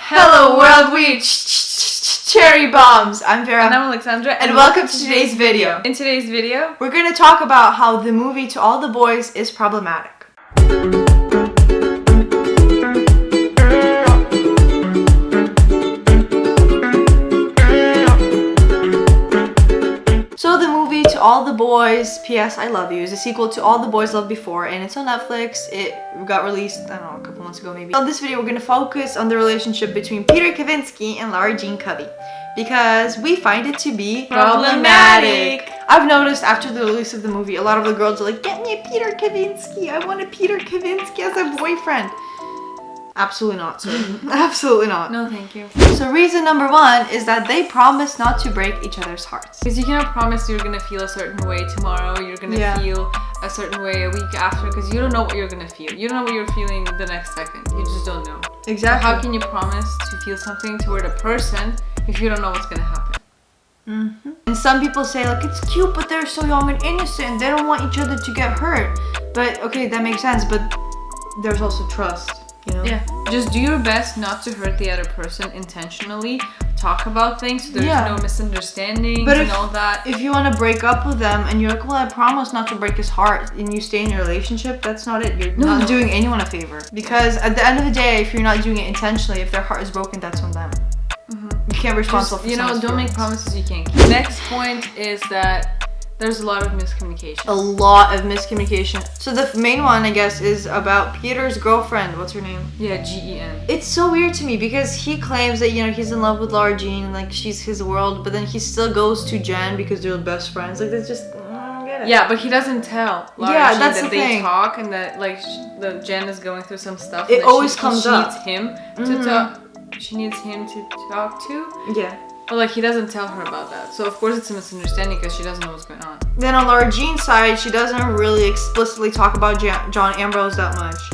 Hello world, we cherry bombs. I'm Vera. And I'm Alexandra. And welcome to today's video. In today's video, we're going to talk about how the movie To All the Boys is problematic. So the movie To All the Boys, P.S. I Love You, is a sequel to All the Boys Loved Before, and it's on Netflix. It got released, I don't know, a couple months ago maybe. On this video, we're going to focus on the relationship between Peter Kavinsky and Lara Jean Covey, because we find it to be problematic. I've noticed after the release of the movie, a lot of the girls are like, get me a Peter Kavinsky, I want a Peter Kavinsky as a boyfriend. Absolutely not, sir. Absolutely not. no thank you. So reason number one is that they promise not to break each other's hearts. Because you cannot promise you're going to feel a certain way tomorrow, you're going to feel a certain way a week after, because you don't know what you're going to feel. You don't know what you're feeling the next second. You just don't know. Exactly. So how can you promise to feel something toward a person if you don't know what's going to happen? Mm-hmm. And some people say like, it's cute, but they're so young and innocent. They don't want each other to get hurt. But okay, that makes sense. But there's also trust. You know? Yeah, just do your best not to hurt the other person intentionally. Talk about things so there's no misunderstandings and all that. If you want to break up with them and you're like, well, I promise not to break his heart, and you stay in your relationship, that's not it. You're not doing anyone a favor. Because at the end of the day, if you're not doing it intentionally, if their heart is broken, that's on them. You can't be responsible for someone's don't feelings. make promises you can't keep. Next point is that there's a lot of miscommunication. A lot of miscommunication. So the main one, I guess, is about Peter's girlfriend. What's her name? Yeah, G-E-N. It's so weird to me because he claims that, you know, he's in love with Lara Jean and like she's his world, but then he still goes to Jen because they're best friends. Like that's just, I don't get it. Yeah, but he doesn't tell Lara Jean that's that the they thing. talk and that like the Jen is going through some stuff. It that always comes up. She needs him to talk. She needs him to talk to. Yeah. But like he doesn't tell her about that, so of course it's a misunderstanding because she doesn't know what's going on. Then on Lara Jean's side, she doesn't really explicitly talk about John Ambrose that much.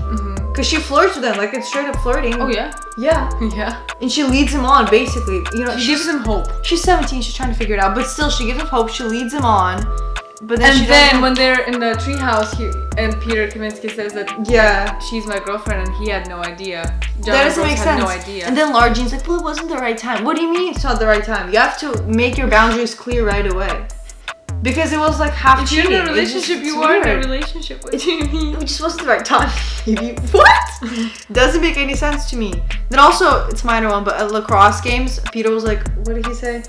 Because she flirts with him, like it's straight up flirting. Oh yeah? Yeah. Yeah. And she leads him on, basically. You know, She gives him hope. She's 17, she's trying to figure it out, but still she gives him hope, she leads him on. But then when they're in the treehouse, and Peter Kavinsky says that she's my girlfriend, and he had no idea. That doesn't make sense. No idea. And then Lara Jean's like, well, it wasn't the right time. What do you mean it's not the right time? You have to make your boundaries clear right away. Because it was like half cheating. If you're in a relationship, you are in a relationship. What do you mean? It just wasn't the right time. What? Doesn't make any sense to me. Then also, it's a minor one, but at lacrosse games, Peter was like, what did he say?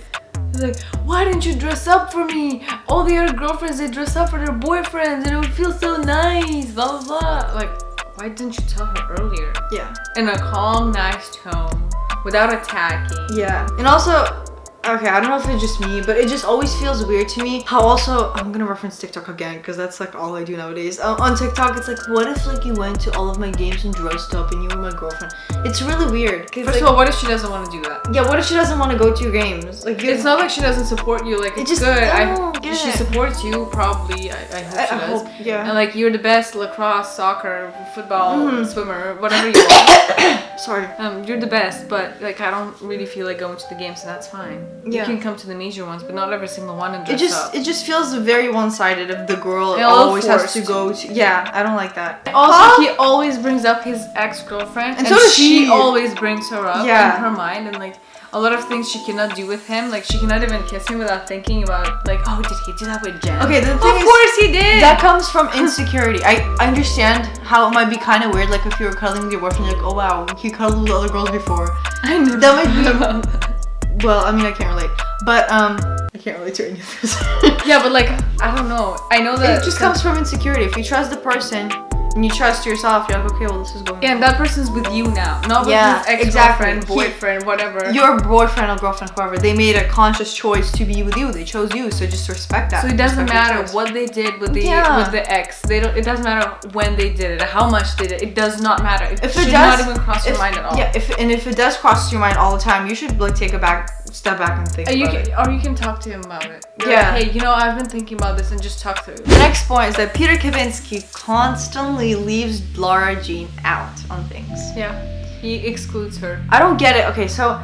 He's like, why didn't you dress up for me? All the other girlfriends, they dress up for their boyfriends and it would feel so nice, blah, blah, blah. Like, why didn't you tell her earlier? Yeah. In a calm, nice tone, without attacking. Yeah. And also, okay, I don't know if it's just me, but it just always feels weird to me how also, I'm gonna reference TikTok again because that's like all I do nowadays. On TikTok, it's like, what if like you went to all of my games and dressed up and you were my girlfriend? It's really weird. First of all, what if she doesn't want to do that? Yeah, what if she doesn't want to go to your games? Like, it's not like she doesn't support you. Like, it's just good. She supports you, probably. I hope she does. Yeah. And like, you're the best lacrosse, soccer, football, swimmer, whatever you are. Sorry. You're the best, but like, I don't really feel like going to the games, and that's fine. Yeah. You can come to the major ones, but not every single one and dress up. It just feels very one-sided if the girl always has to go to. Yeah, I don't like that. Also, he always brings up his ex-girlfriend, and so does she always brings her up in her mind, and like a lot of things she cannot do with him. Like she cannot even kiss him without thinking about like, oh, did he do that with Jen? Okay, the thing of course he did. That comes from insecurity. I understand how it might be kind of weird, like if you were cuddling with your boyfriend, you're like, oh wow, he cuddled with other girls before. I know. That might be. Well, I mean, I can't relate, but I can't relate to any of this. Yeah, but like, I don't know. I know that it just comes from insecurity. If you trust the person and you trust yourself, you're like, okay, well, this is going on. Yeah, and that person's with you now, not with his ex-girlfriend, boyfriend, whatever. Your boyfriend or girlfriend, whoever. They made a conscious choice to be with you. They chose you, so just respect that. So it doesn't matter what they did with the ex. It doesn't matter when they did it, how much they did it. It does not matter. It should not even cross your mind at all. Yeah, if it does cross your mind all the time, you should like take a step back and think about it. Or you can talk to him about it. You're like, hey, you know, I've been thinking about this, and just talk through it. The next point is that Peter Kavinsky constantly leaves Lara Jean out on things. Yeah, he excludes her. I don't get it. Okay, so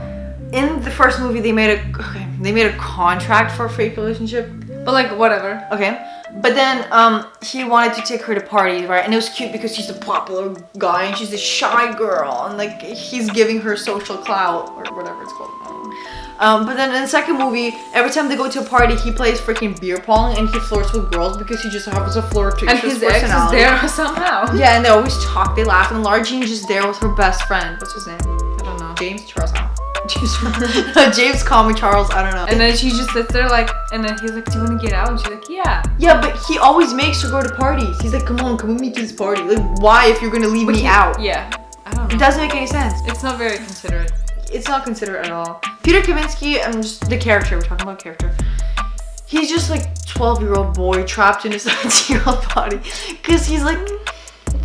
in the first movie they made a contract for a fake relationship. But like, whatever. Okay, But then he wanted to take her to parties, right? And it was cute because he's a popular guy and she's a shy girl, and like he's giving her social clout or whatever it's called. But then in the second movie, every time they go to a party, he plays freaking beer pong and he flirts with girls because he just has a flirtatious and his ex is there somehow. Yeah, and they always talk, they laugh, and Lara Jean's just there with her best friend. What's his name? I don't know. James Charles. James 𝐾𝐿 𝐶harles, I don't know. And then she just sits there like, and then he's like, do you want to get out? And she's like, yeah. Yeah, but he always makes her go to parties. He's like, come on, come with me to this party. Like, why if you're gonna leave me out? Yeah, I don't know. It doesn't make any sense. It's not very considerate. It's not considerate at all. Peter Kavinsky, and just the character, we're talking about character. He's just like 12-year-old boy trapped in a 17-year-old body. Cause he's like,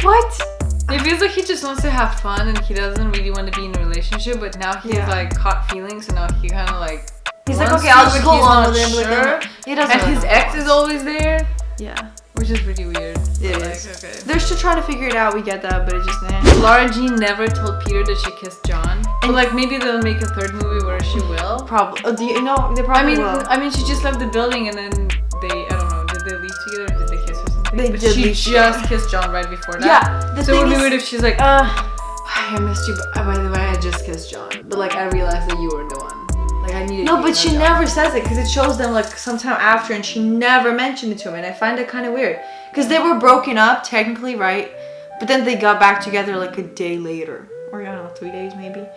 what? It feels like he just wants to have fun and he doesn't really want to be in a relationship, but now he's like caught feelings, and now he kind of like he's like, okay, I'll just go along with him. Sure. He doesn't. And his ex is always there. Yeah. Which is pretty weird. It is. Okay. They're still trying to figure it out. We get that, but it just Lara Jean never told Peter that she kissed John. But like maybe they'll make a third movie where she will. Probably. Do you know? They probably will. I mean, she just left the building and then I don't know. Did they leave together? Or did they kiss or something? They did. She just kissed John right before that. Yeah. So it would be weird if she's like, I missed you, but by the way, I just kissed John. But like I realized that you were the one. Like I needed. No, but she never says it because it shows them like sometime after, and she never mentioned it to him, and I find it kind of weird because they were broken up technically, right? But then they got back together like a day later, or I don't know, 3 days maybe.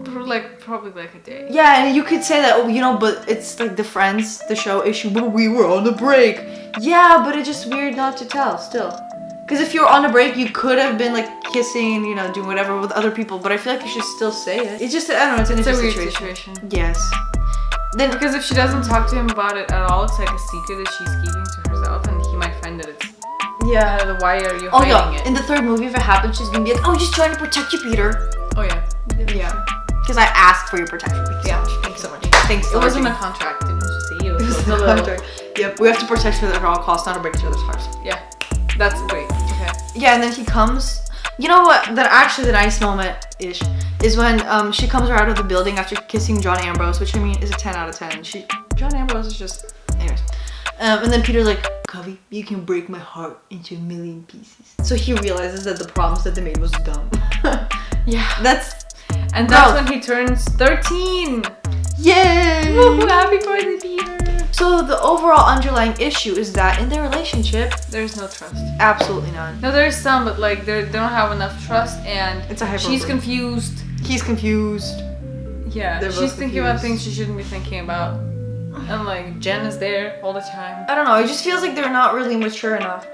Probably like a day. Yeah, and you could say that, but it's like the Friends, the show issue. But we were on a break. Yeah, but it's just weird not to tell still. Because if you were on a break, you could have been like kissing, doing whatever with other people. But I feel like you should still say it. It's just, I don't know, it's an interesting weird situation. Yes. Then because if she doesn't talk to him about it at all, it's like a secret that she's keeping to herself, and he might find that it's. Yeah. Why are you hiding it? In the third movie, if it happens, she's gonna be like, just trying to protect you, Peter. Oh yeah. Yeah. Because I asked for your protection. Thanks so much. Thanks. It wasn't a contract. It was just a deal. It was a contract. Yep. We have to protect each other at all costs, not to break each other's hearts. Yeah. That's great. Okay. Yeah, and then he comes. You know what? The nice moment is when she comes out of the building after kissing John Ambrose, which I mean is a 10 out of 10. John Ambrose is just, anyways. And then Peter's like, Kavi, you can break my heart into a million pieces. So he realizes that the promise that they made was dumb. Yeah. That's when he turns 13. Yay! Woo-hoo, happy birthday, Peter. So the overall underlying issue is that in their relationship, there's no trust. Absolutely none. No, there's some, but like they don't have enough trust, and it's a hyperbole. She's confused. He's confused. Yeah, she's thinking about things she shouldn't be thinking about. And like Jen is there all the time. I don't know, it just feels like they're not really mature enough.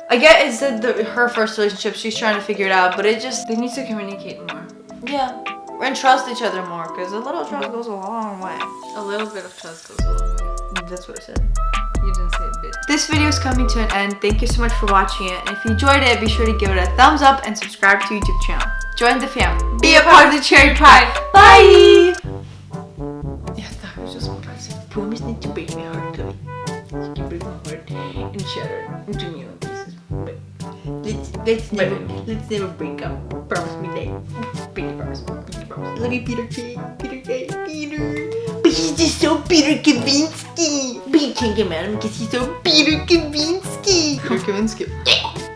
I get it's that her first relationship, she's trying to figure it out, but it just... They need to communicate more. Yeah, and trust each other more, because a little trust goes a long way. A little bit of trust goes a long way. That's what I said. You didn't say a bit. This video is coming to an end. Thank you so much for watching it. And if you enjoyed it, be sure to give it a thumbs up and subscribe to YouTube channel. Join the fam. Be a part of the cherry pie. Bye! Yeah, that was just surprising. Promise not to break my heart, Kavi. You can break my heart and shatter it into a million pieces. But let's never break up. Promise me that. Pinky promise. Love you, Peter K. Peter. But he's just so Peter Kavinsky. But you can't get mad at him because he's so Peter Kavinsky. Peter Kavinsky.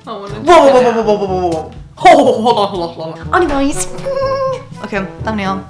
Whoa. Hold on. Anyways. Okay, thumbnail.